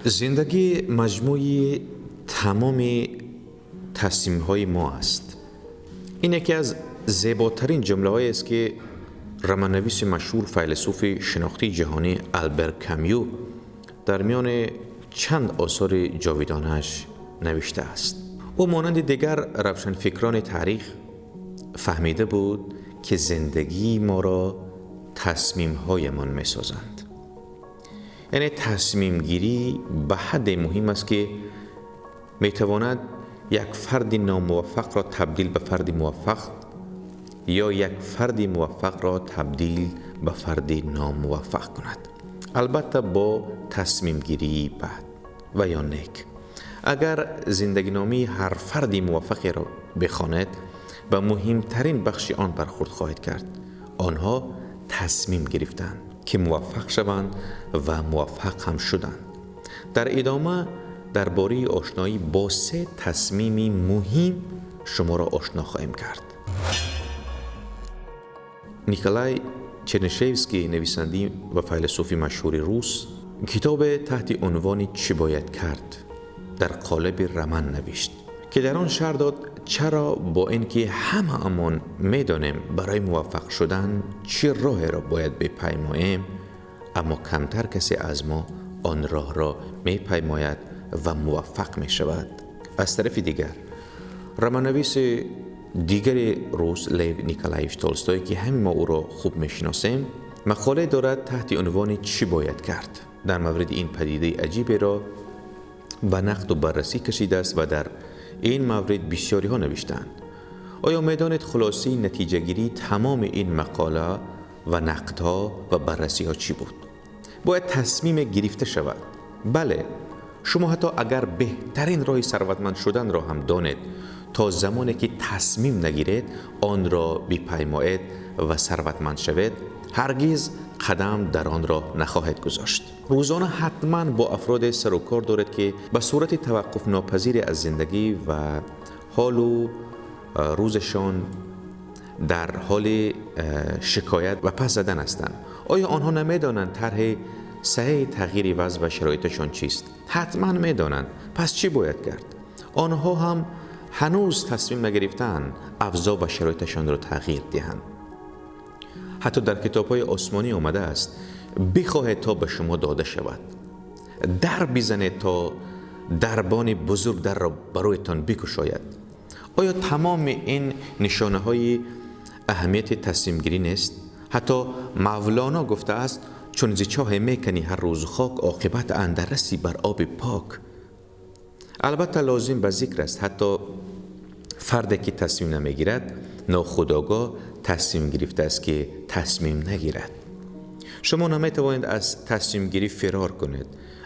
زندگی مجموعی تمام تصمیم‌های ما است. این یکی از زیباترین جمله‌هایی است که رمان‌نویس مشهور فیلسوف شناختی جهانی آلبرت کامیو در میان چند آثار جاویدانش نوشته است. او مانند دیگر روشنفکران تاریخ فهمیده بود که زندگی ما را تصمیم‌هایمان می‌سازند. یعنی تصمیم گیری به حد مهم است که میتواند یک فرد ناموفق را تبدیل به فرد موفق یا یک فرد موفق را تبدیل به فرد ناموفق کند، البته با تصمیم گیری بد و یا نیک. اگر زندگی نامی هر فردی موفقی را بخواند، به مهمترین بخش آن برخورد خواهد کرد. آنها تصمیم گرفتند که موفق شوند و موفق هم شدند. در ادامه درباره آشنایی با 3 تصمیم مهم شما را آشنا خواهیم کرد. نیکولای چرنشفسکی، نویسنده و فیلسوف مشهور روس، کتاب تحت عنوان چی باید کرد در قالب رمان نوشت که در آن شرح داد چرا با اینکه همه امان میدانیم برای موفق شدن چه راهی را باید بپیماییم، اما کمتر کسی از ما آن راه را میپیماید و موفق می شود. از طرف دیگر رمان‌نویس دیگر روس، لیو نیکولایویچ تولستوی که همه ما او را خوب میشناسیم، مقاله دارد تحت عنوان چی باید کرد. در مورد این پدیده عجیبی را به نقد و بررسی کشیده است و در این مورد بسیاری ها نوشتند. آیا میدانید خلاصه نتیجه گیری تمام این مقاله و نقدها و بررسی ها چی بود؟ باید تصمیم گرفته شود. بله، شما حتی اگر بهترین راه ثروتمند شدن را هم دانید، تا زمانی که تصمیم نگیرید آن را بپیمایید و ثروتمند شوید، هرگز قدم در آن را نخواهید گذاشت. روزانه حتما با افراد سر و کار دارید که به صورت توقف ناپذیر از زندگی و حال و روزشان در حال شکایت و پس زدن هستند. آیا آنها نمیدانند طرح صحیح تغییر وضع و شرایطشان چیست؟ حتما میدانند. پس چی باید کرد؟ آنها هم هنوز تصمیم نگرفتند اوضاع و شرایطشان را تغییر دهند. حتی در کتاب‌های آسمانی آمده است بخواهید تا به شما داده شود، در بزنید تا دربان بزرگ در را برایتان بگشاید. آیا تمام این نشانه‌های اهمیت تصمیم گیری نیست؟ حتی مولانا گفته است چون ز چاه میکنی هر روز خاک، عاقبت اندرسی بر آب پاک. البته لازم به ذکر است حتی فردی که تصمیم نمیگیرد ناخودآگاه تصمیم گرفته است که تصمیم نگیرد. شما نمیتوانید از تصمیم گیری فرار کنید.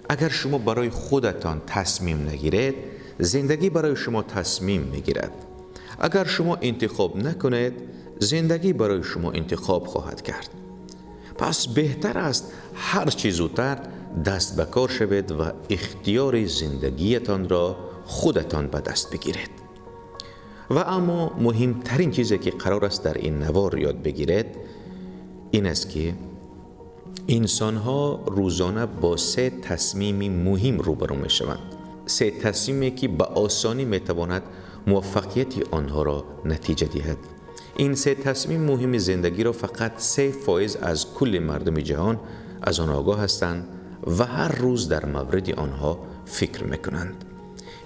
اگر شما برای خودتان تصمیم نگیرید، زندگی برای شما تصمیم میگیرد. اگر شما انتخاب نکنید، زندگی برای شما انتخاب خواهد کرد. پس بهتر است هر چه زودتر دست به کار شوید و اختیار زندگیتان را خودتان به دست بگیرید. و اما مهمترین چیزی که قرار است در این نوار یاد بگیرید این است که انسان‌ها روزانه با 3 تصمیم مهم روبرو می‌شوند. 3 تصمیمی که به آسانی می‌تواند موفقیت آنها را نتیجه دهد. این 3 تصمیم مهم زندگی را فقط 3% از کل مردم جهان از آن آگاه هستند و هر روز در مورد آنها فکر می‌کنند.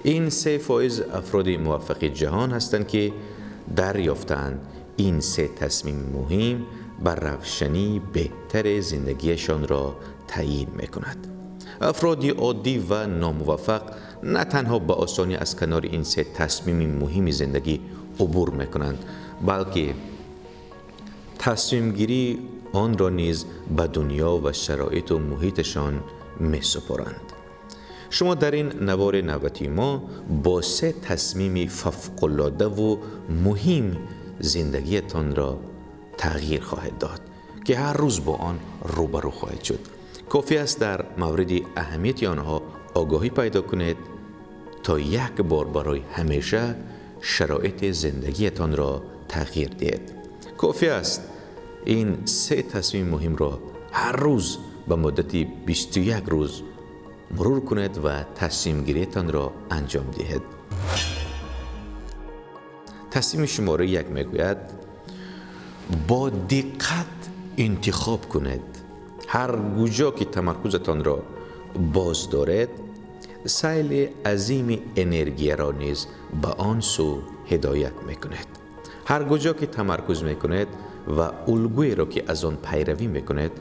این 3% افراد موفق جهان هستند که دریافتند این 3 تصمیم مهم بر روشنی بهتر زندگیشان را تعیین می‌کند. افراد عادی و ناموفق نه تنها به آسانی از کنار این 3 تصمیم مهم زندگی عبور می‌کنند، بلکه تصمیم گیری آن را نیز به دنیا و شرایط و محیطشان می‌سپارند. شما در این نوار نوبتی ما با 3 تصمیم فوق‌العاده و مهم زندگیتان را تغییر خواهد داد که هر روز با آن روبرو خواهید شد. کافی است در مورد اهمیت آنها آگاهی پیدا کنید تا یک بار برای همیشه شرایط زندگیتان را تغییر دهید. کافی است این 3 تصمیم مهم را هر روز به مدت 21 روز مرور کنید و تصمیم گیریتان را انجام دهید. تصمیم شماره 1 میگوید با دقت انتخاب کنید. هر کجا که تمرکزتان را باز دارید، سیل عظیم انرژی را نیز به آن سو هدایت میکنید. هر کجا که تمرکز میکنید و الگویی را که از آن پیروی میکنید،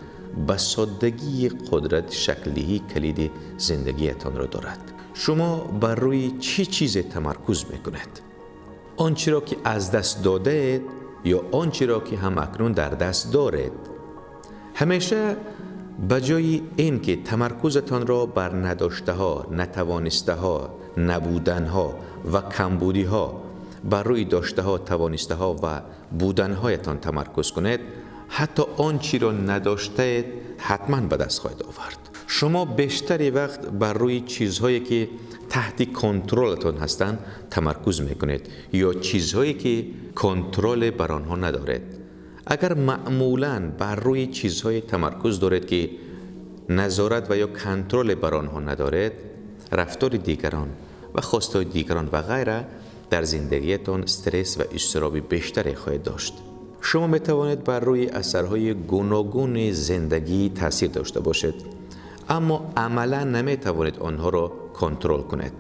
به سادگی قدرت شکلی کلید زندگیتان را دارد. شما بر روی چه چیز تمرکز میکنید؟ آنچه را که از دست داده اید یا آنچه را که هم اکنون در دست دارید؟ همیشه به جای این که تمرکزتان را بر نداشته ها، نتوانسته ها، نبودن ها و کمبودی ها بر روی داشته ها، توانسته ها و بودن هایتان تمرکز کنید، حتی آنچه را نداشته اید حتما به دست خواهید آورد. شما بیشتری وقت بر روی چیزهایی که تحت کنترلتان هستند تمرکز میکنید یا چیزهایی که کنترل بر آنها ندارید. اگر معمولاً بر روی چیزهای تمرکز دارید که نظارت و یا کنترل بر آنها ندارید، رفتار دیگران و خواستهای دیگران و غیره در زندگیتان استرس و اضطراب بیشتری خواهید داشت. شما می توانید بر روی اثرهای گوناگون زندگی تاثیر داشته باشید، اما عملا نمی توانید آنها را کنترل کنید.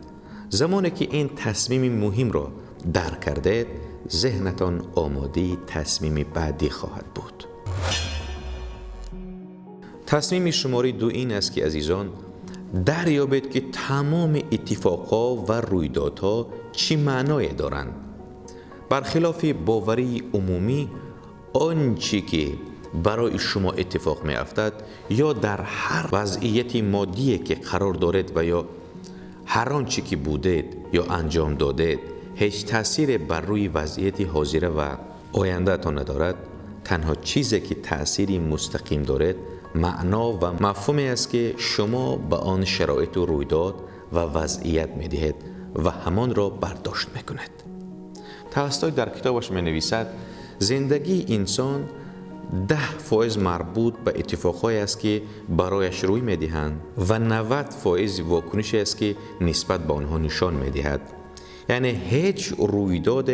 زمانی که این تصمیم مهم را درک کردید، ذهنتان آماده تصمیم بعدی خواهد بود. تصمیم شماره 2 این است که عزیزان دریابید که تمام اتفاقها و رویدادها چی معنای دارند. برخلاف باوری عمومی، آنچه که برای شما اتفاق می افتد یا در هر وضعیت مادی که قرار دارید و یا هر آنچه که بودید یا انجام دادید هیچ تأثیر بر روی وضعیت حاضره و آینده تان ندارد. تنها چیزی که تأثیری مستقیم دارد معنا و مفهومی است که شما به آن شرایط و رویداد و وضعیت می دهید و همان را برداشت می کنید. تولستوی در کتابش می نویسد زندگی انسان 10% مربوط به اتفاقهایی است که برایش روی می دهند و 90% واکنشی است که نسبت به آنها نشان می دهد. یعنی هیچ رویداد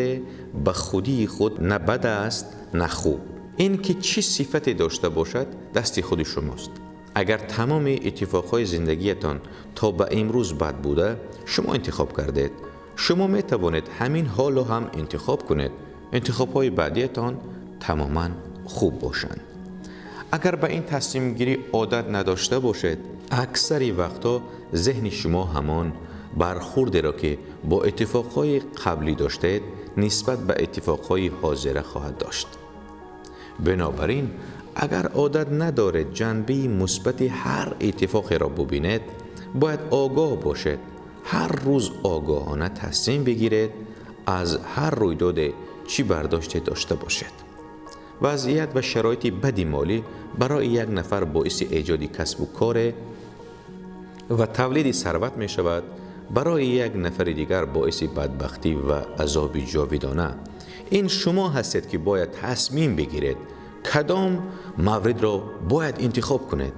به خودی خود نه بد است نه خوب. این که چه صفتی داشته باشد دست خود شماست. اگر تمام اتفاقهای زندگیتان تا به امروز بد بوده، شما انتخاب کردید. شما می توانید همین حال رو هم انتخاب کنید. انتخابهای بعدیتان تماما خوب باشند. اگر به این تصمیم گیری عادت نداشته باشید، اکثر وقتا ذهن شما همان برخوردی را که با اتفاقهای قبلی داشتید نسبت به اتفاقهای حاضره خواهد داشت. بنابراین اگر عادت ندارید جنبه مثبت هر اتفاقی را ببینید، باید آگاه باشید. هر روز آگاهانه تصمیم بگیرید از هر رویداد چی برداشته داشته باشید. وضعیت و شرایط بد مالی برای یک نفر باعث ایجاد کسب و کار و تولید ثروت می شود، برای یک نفر دیگر باعث بدبختی و عذاب جاودانه. این شما هستید که باید تصمیم بگیرید کدام مورد را باید انتخاب کنید.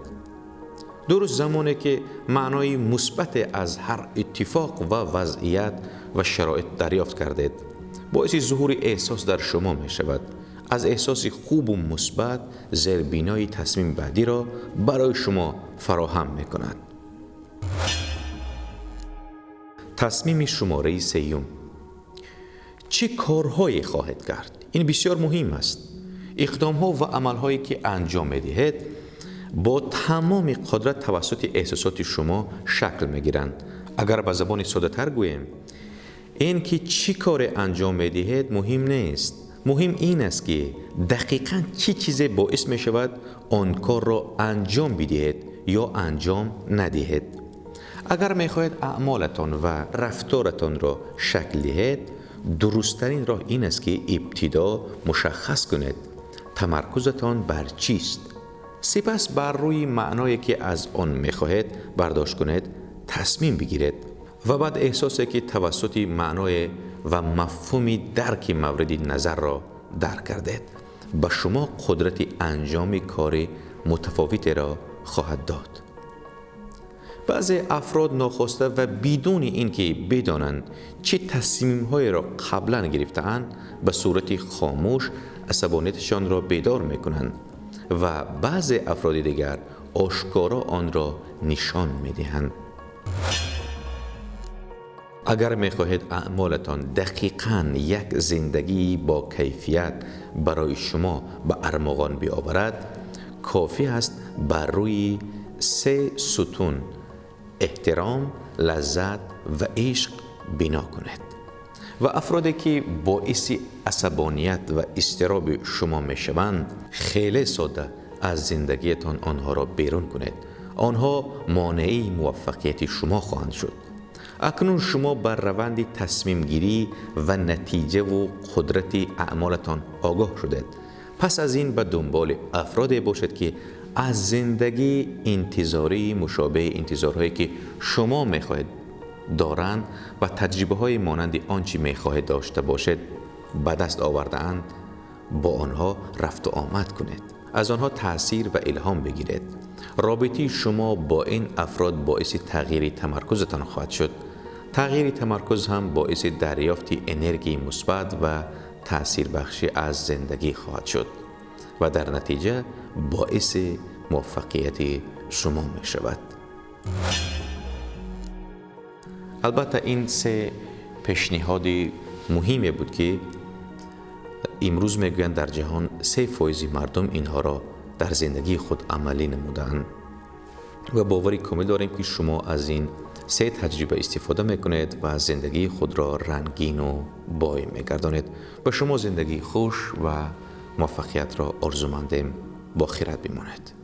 درست زمانی که معنای مثبت از هر اتفاق و وضعیت و شرایط دریافت کردید، باعث ظهور احساس در شما می شود. از احساس خوب و مثبت زیربنای تصمیم بعدی را برای شما فراهم می کند. تصمیم شماره 3: چه کارهایی خواهید کرد؟ این بسیار مهم است. اقدام‌ها و عمل‌هایی که انجام می‌دهید با تمام قدرت توسط احساسات شما شکل می‌گیرند. اگر به زبان ساده‌تر گوییم، این که چه کار انجام می‌دهید مهم نیست. مهم این است که دقیقاً چه چیزی باعث می‌شود آن کار را انجام بدهید یا انجام ندهید. اگر می‌خواهید اعمالتان و رفتارتان را شکل دهید، درست‌ترین راه این است که ابتدا مشخص کنید تمرکزتان بر چیست. سپس بر روی معنایی که از آن می‌خواهید برداشت کنید، تصمیم بگیرید و بعد احساسی که توسط معنای و مفهومی درک مورد نظر را درک کردید به شما قدرت انجام کار متفاوتی را خواهد داد. بعضی افراد ناخواسته و بدون اینکه بدانند چه تصمیم‌هایی را قبلا گرفته‌اند به صورت خاموش عصبانیتشان را بیدار می‌کنند و بعضی افراد دیگر آشکارا آن را نشان می‌دهند. اگر می‌خواهید اعمالتان دقیقاً یک زندگی با کیفیت برای شما به ارمغان بیاورد، کافی است بر روی 3 ستون احترام، لذت و عشق بنا کنید و افرادی که باعث عصبانیت و اضطراب شما میشوند خیلی ساده از زندگیتان آنها را بیرون کنید. آنها مانعی موفقیت شما خواهند شد. اکنون شما بر روند تصمیم گیری و نتیجه و قدرت اعمالتان آگاه شدید. پس از این به دنبال افرادی باشد که از زندگی انتظاری مشابه انتظارهایی که شما میخواهید دارند و تجربه های مانند آنچه میخواهید داشته باشد به دست آورده‌اند، با آنها رفت و آمد کنید. از آنها تأثیر و الهام بگیرید. رابطه شما با این افراد باعث تغییر تمرکزتان خواهد شد. تغییر تمرکز هم باعث دریافت انرژی مثبت و تأثیر بخشی از زندگی خواهد شد و در نتیجه باعث موفقیت شما می شود. البته این 3 پیشنهاد مهمی بود که امروز میگویند در جهان 3% مردم اینها را در زندگی خود عملی نمودند و باوری کامل داریم که شما از این 3 تجربه استفاده میکنید و زندگی خود را رنگین و بای میگردانید. به شما زندگی خوش و موفقیت را آرزو مندیم. با خیرات بمانید.